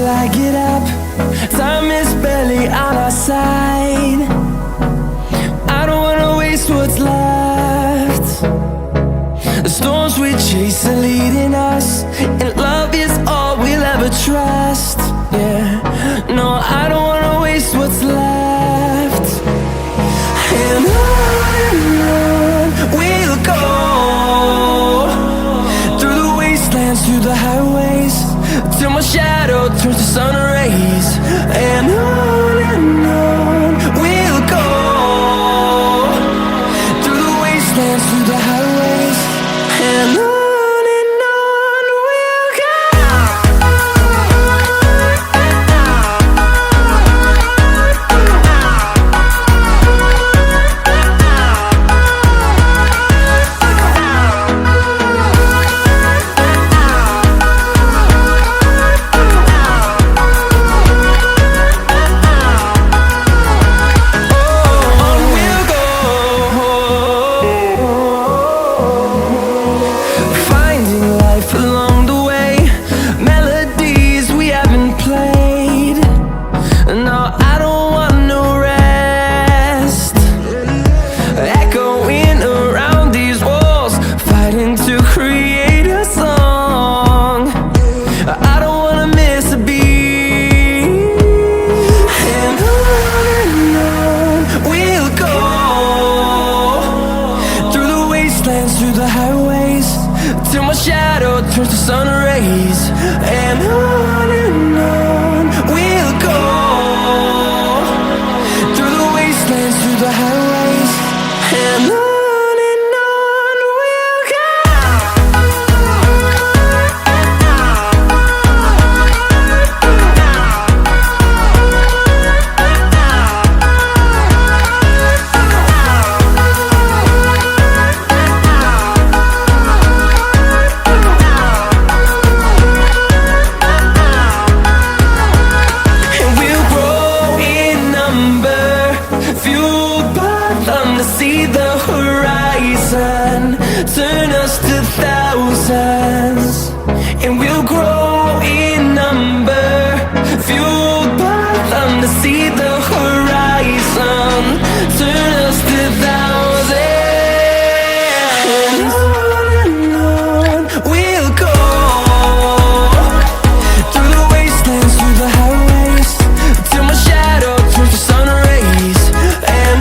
till I get up. Time is barely on our side. I don't wanna waste what's left. The storms we chase are leading us, and love is all we'll ever trust. Yeah, no, I don't wanna waste what's left. And on we'll go, through the wastelands, through the highways, till my shadow turns to sun rays. And on we'll go, through the wastelands, through the highways, and on we'll go. Through the highways, till my shadow turns to sun rays. And on we'll go, through the wastelands, through the highways, and on we'll go. See the horizon turn us to thousands, and we'll grow in number, fueled by them to see the horizon turn us to thousands. And on we'll go, through the wastelands, through the highways, till my shadow turns to sun rays. And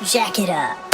Jack it up.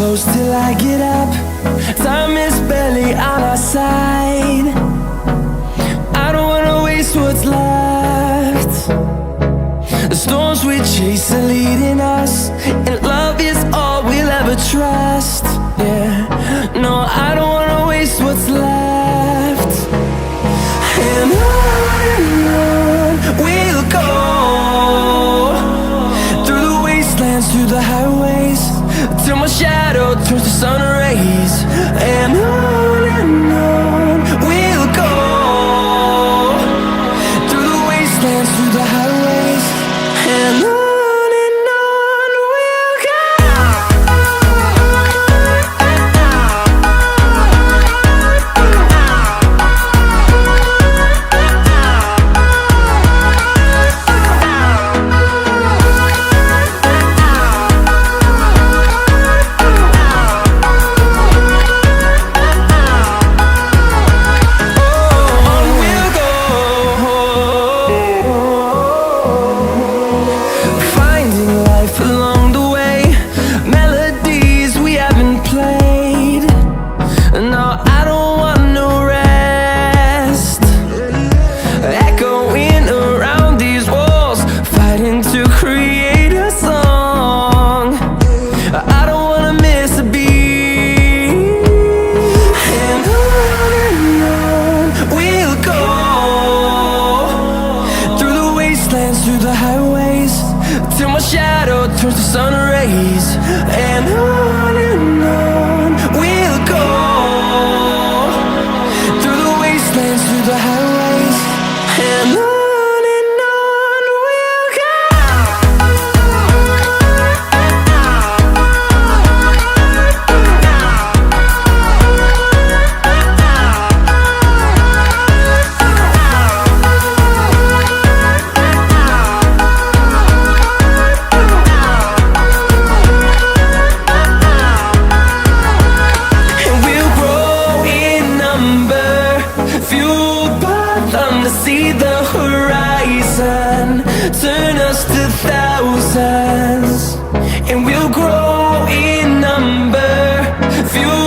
close till I get up. Time is barely on our side. I don't wanna waste what's left. The storms we chase are leading us, and love is all we'll ever trust. Yeah, no, I don't wanna waste what's left. And on we'll go, through the wastelands, through the highways, till my shadow turns to sun rays. And on we'll go, through the wastelands, through the highways, and on we'll go. turns to sun rays, and on we'll go, through the wastelands, through the highways, and on we'll go. See the horizon turn us to thousands, and we'll grow in number, fuel